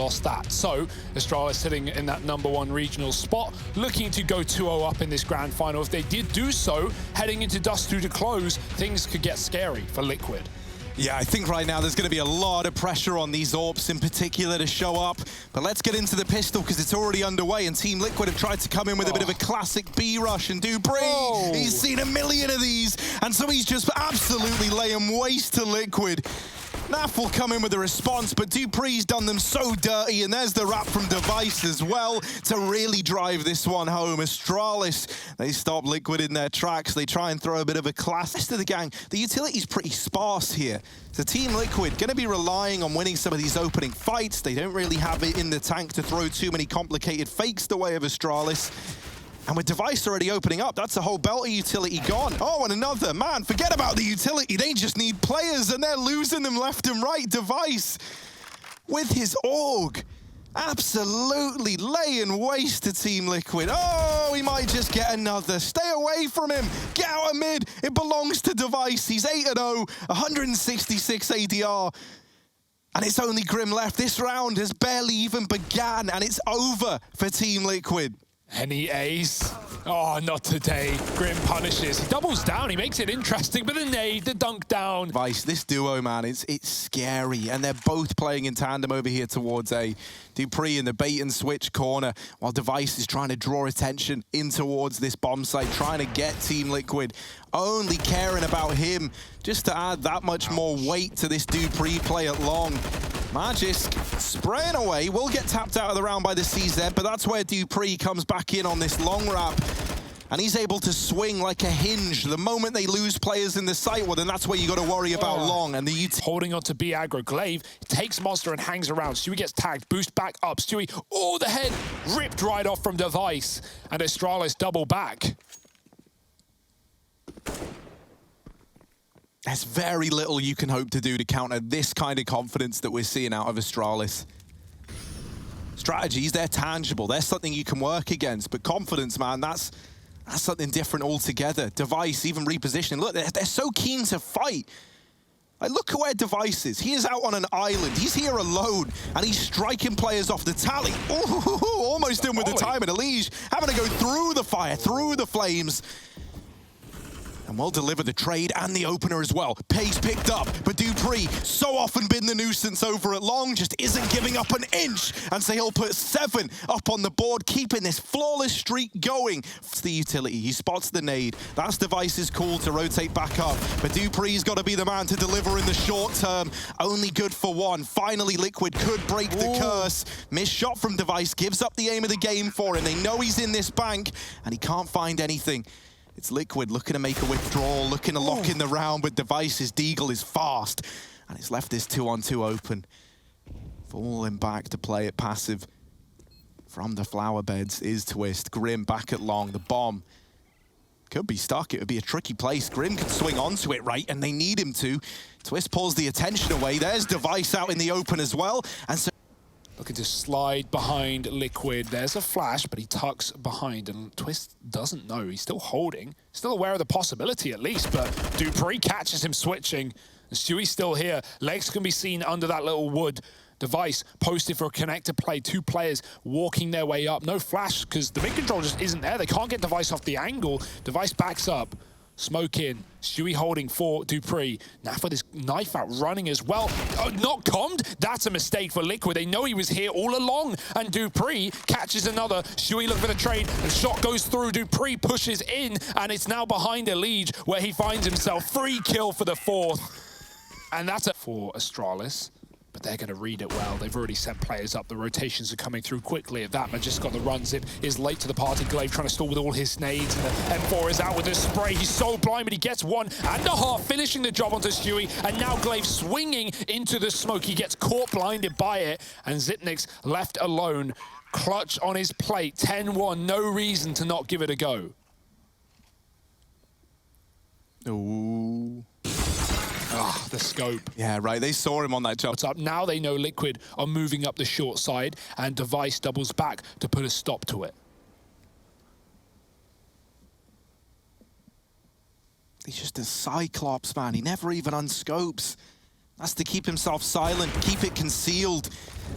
lost that. So Astralis sitting in that #1 regional spot, looking to go 2-0 up in this grand final. If they did do so, heading into Dust 2 to close, things could get scary for Liquid. Yeah, I think right now there's going to be a lot of pressure on these AWPs in particular to show up. But let's get into the pistol because it's already underway, and Team Liquid have tried to come in with a bit of a classic B rush, and dupreeh, he's seen a million of these, and so he's just absolutely laying waste to Liquid. Naf will come in with a response, but dupreeh's done them so dirty, and there's the wrap from Device as well to really drive this one home. Astralis, they stop Liquid in their tracks. They try and throw a bit of a class. The rest of the gang, the utility's pretty sparse here. So Team Liquid going to be relying on winning some of these opening fights. They don't really have it in the tank to throw too many complicated fakes the way of Astralis. And with Device already opening up, that's a whole belt of utility gone. Oh, and another. Man, forget about the utility. They just need players, and they're losing them left and right. Device, with his AUG, absolutely laying waste to Team Liquid. Oh, he might just get another. Stay away from him. Get out of mid. It belongs to Device. He's 8-0, 166 ADR. And it's only Grim left. This round has barely even began, and it's over for Team Liquid. Any ace? Oh, not today. Grim punishes. He doubles down. He makes it interesting, but the nade, the dunk down. Vice, this duo, man, it's scary. And they're both playing in tandem over here towards A. dupreeh in the bait and switch corner, while Device is trying to draw attention in towards this bomb site, trying to get Team Liquid, only caring about him, just to add that much more weight to this dupreeh play at long. magisk spraying away, will get tapped out of the round by the CZ, but that's where dupreeh comes back in on this long wrap. And he's able to swing like a hinge. The moment they lose players in the site, well, then that's where you got to worry about long. And the holding on to B aggro. Glaive takes Monster and hangs around. Stewie gets tagged, boost back up. Stewie, oh, the head ripped right off from Device. And Astralis double back. There's very little you can hope to do to counter this kind of confidence that we're seeing out of Astralis. Strategies, they're tangible. They're something you can work against. But confidence, man, that's something different altogether. Device, even repositioning. Look, they're so keen to fight. Like, look at where Device is. He is out on an island. He's here alone, and he's striking players off the tally. Ooh, almost in with the time at EliGe. Having to go through the fire, through the flames. And will deliver the trade and the opener as well. Pace picked up, but dupreeh, so often been the nuisance over at long, just isn't giving up an inch. And so he'll put 7 up on the board, keeping this flawless streak going. It's the utility, he spots the nade. That's Device's call to rotate back up. But dupreeh's got to be the man to deliver in the short term. Only good for one. Finally, Liquid could break the curse. Missed shot from Device, gives up the aim of the game for him. They know he's in this bank, and he can't find anything. It's Liquid looking to make a withdrawal, looking to lock in the round, but Device's deagle is fast, and it's left this 2-on-2 open. Falling back to play it passive from the flower beds is Twistzz. Grim back at long, the bomb could be stuck. It would be a tricky place. Grim could swing onto it, right, and they need him to. Twistzz pulls the attention away. There's Device out in the open as well, and so looking to slide behind Liquid. There's a flash, but he tucks behind, and Twistzz doesn't know. He's still holding, still aware of the possibility at least, but dupreeh catches him switching. Stewie's still here. Legs can be seen under that little wood. Device posted for a connector play. 2 players walking their way up. No flash, because the mid control just isn't there. They can't get Device off the angle. Device backs up. Smoke in. Stewie holding for dupreeh. Naf with his knife out, running as well. Oh, not commed? That's a mistake for Liquid. They know he was here all along. And dupreeh catches another. Stewie looking for the trade. The shot goes through. dupreeh pushes in. And it's now behind EliGe, where he finds himself. Free kill for the 4th. And that's it for Astralis. But they're going to read it well. They've already sent players up. The rotations are coming through quickly. At that, magisk on the run. Zip is late to the party. Glaive trying to stall with all his nades. And the M4 is out with the spray. He's so blind, but he gets 1.5, finishing the job onto Stewie. And now Glaive swinging into the smoke. He gets caught blinded by it. And Zipnik's left alone. Clutch on his plate. 10-1. No reason to not give it a go. Ooh. Ah, the scope. Yeah, right. They saw him on that jump. What's up? Now they know Liquid are moving up the short side, and Device doubles back to put a stop to it. He's just a Cyclops, man. He never even unscopes. Has to keep himself silent, keep it concealed.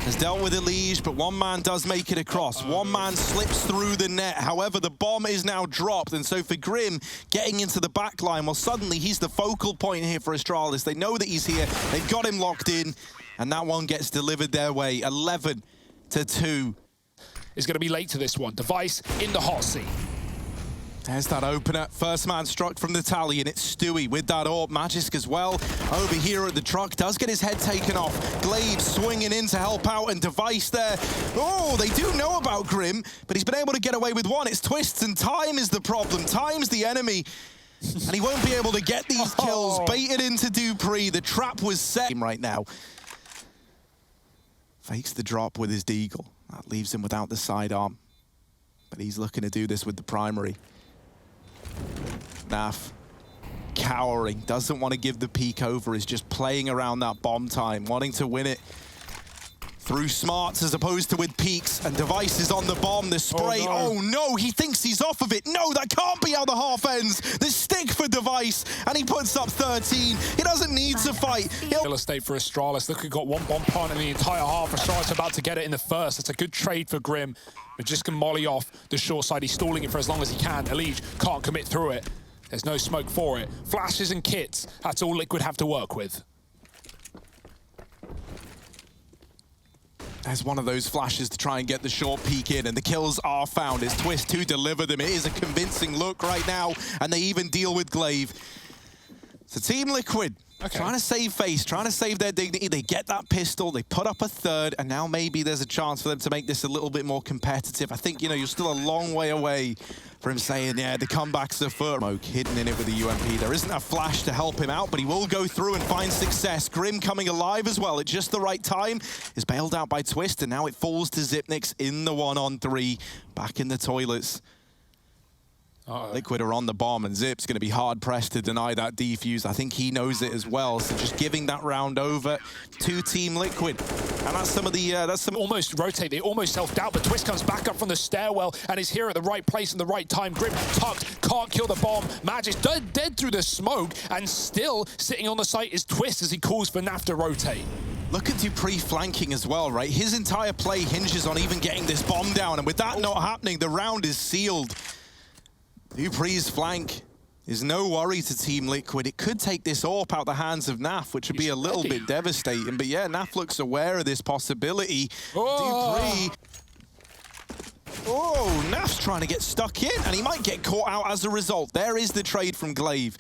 has dealt with EliGe, but one man does make it across. One man slips through the net. However, the bomb is now dropped, and so for Grim, getting into the back line, well, suddenly he's the focal point here for Astralis. They know that he's here. They've got him locked in, and that one gets delivered their way. 11-2. Is going to be late to this one. Device in the hot seat. There's that opener. First man struck from the tally, and it's Stewie with that AWP. Magisk as well over here at the truck. Does get his head taken off. Glaive swinging in to help out, and Device there. Oh, they do know about Grim, but he's been able to get away with one. It's Twistzz, and time is the problem. Time's the enemy. And he won't be able to get these kills. Baited into dupreeh. The trap was set right now. Fakes the drop with his deagle. That leaves him without the sidearm. But he's looking to do this with the primary. Naf, cowering, doesn't want to give the peek over, is just playing around that bomb time, wanting to win it through smarts as opposed to with peaks, and Device is on the bomb, the spray, oh no, he thinks he's off of it. No, that can't be how the half ends. The stick for Device, and he puts up 13. He doesn't need to fight. Real estate for Astralis. Look, we've got one bomb plant in the entire half. Astralis about to get it in the first. It's a good trade for Grim. But just can molly off the short side. He's stalling it for as long as he can. EliGe can't commit through it. There's no smoke for it. Flashes and kits, that's all Liquid have to work with. There's one of those flashes to try and get the short peek in, and the kills are found. It's Twistzz to deliver them. It is a convincing look right now, and they even deal with Glaive. So Team Liquid, trying to save face, trying to save their dignity. They get that pistol, they put up a third, and now maybe there's a chance for them to make this a little bit more competitive. I think, you know, you're still a long way away from him saying, yeah, the comeback's afoot. Smoke hidden in it with the UMP. There isn't a flash to help him out, but he will go through and find success. Grim coming alive as well at just the right time. Is bailed out by Twistzz, and now it falls to Xyp9x in the 1-on-3. Back in the toilets. Liquid are on the bomb, and Zip's going to be hard-pressed to deny that defuse. I think he knows it as well, so just giving that round over to Team Liquid. And that's some of the... Almost rotate, they almost self-doubt, but Twistzz comes back up from the stairwell and is here at the right place in the right time. Grim tucked, can't kill the bomb. Magisk dead through the smoke, and still sitting on the site is Twistzz as he calls for Naf to rotate. Look at dupreeh flanking as well, right? His entire play hinges on even getting this bomb down, and with that not happening, the round is sealed. dupreeh's flank is no worry to Team Liquid. It could take this AWP out the hands of Naf, which would be a little bit devastating. But yeah, Naf looks aware of this possibility. dupreeh. Oh, Naf's trying to get stuck in, and he might get caught out as a result. There is the trade from Glaive.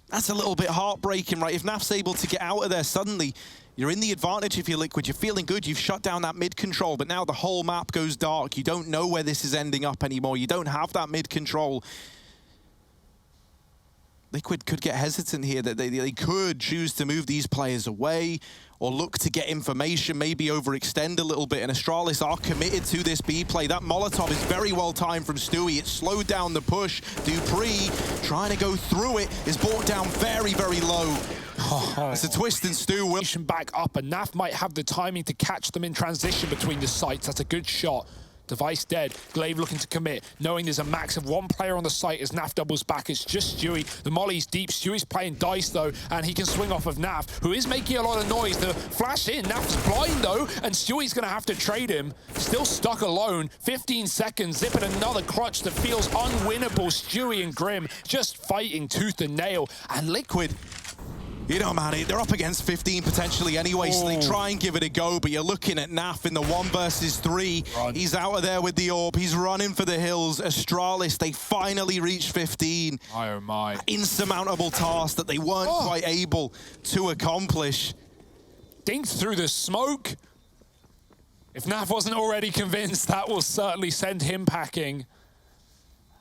That's a little bit heartbreaking, right? If Naf's able to get out of there suddenly, you're in the advantage if you're Liquid. You're feeling good. You've shut down that mid control, but now the whole map goes dark. You don't know where this is ending up anymore. You don't have that mid control. Liquid could get hesitant here, that they could choose to move these players away or look to get information, maybe overextend a little bit. And Astralis are committed to this B play. That Molotov is very well timed from Stewie. It slowed down the push. dupreeh, trying to go through it, is brought down very, very low. It's a Twistzz and Stu will back up, and Naf might have the timing to catch them in transition between the sites. That's a good shot. Device dead. Glaive looking to commit, knowing there's a max of one player on the site as Naf doubles back. It's just Stewie. The molly's deep. Stewie's playing dice, though, and he can swing off of Naf, who is making a lot of noise. The flash in. Naf's blind, though, and Stewie's going to have to trade him. Still stuck alone. 15 seconds. Zipping another clutch that feels unwinnable. Stewie and Grim just fighting tooth and nail. And Liquid... You know, man, they're up against 15 potentially anyway, so they try and give it a go, but you're looking at Naf in the 1 versus 3. He's out of there with the AWP. He's running for the hills. Astralis, they finally reached 15. Oh, my. Insurmountable task that they weren't quite able to accomplish. Dinked through the smoke. If Naf wasn't already convinced, that will certainly send him packing.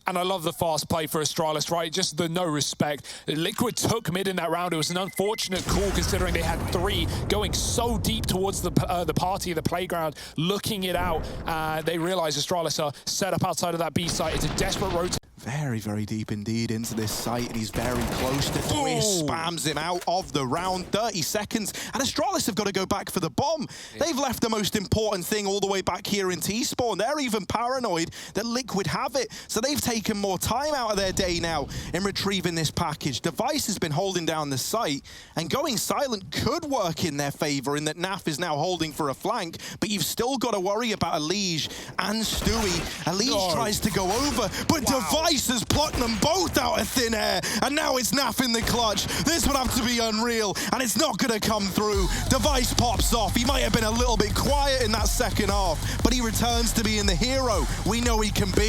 And I love the fast play for Astralis, right? Just the no respect. Liquid took mid in that round. It was an unfortunate call considering they had 3 going so deep towards the party, the playground, looking it out. They realize Astralis are set up outside of that B site. It's a desperate rotation. Very, very deep indeed into this site, and he's very close to Twistzz. Spams him out of the round. 30 seconds, and Astralis have got to go back for the bomb. They've left the most important thing all the way back here in T-spawn. They're even paranoid that Liquid have it, so they've taken more time out of their day now in retrieving this package. Device has been holding down the site, and going silent could work in their favor in that Naf is now holding for a flank, but you've still got to worry about EliGe and Stewie. EliGe tries to go over, but Device has plucked them both out of thin air, and now it's Naf in the clutch. This would have to be unreal, and it's not going to come through. Device pops off. He might have been a little bit quiet in that second half, but he returns to being the hero we know he can be.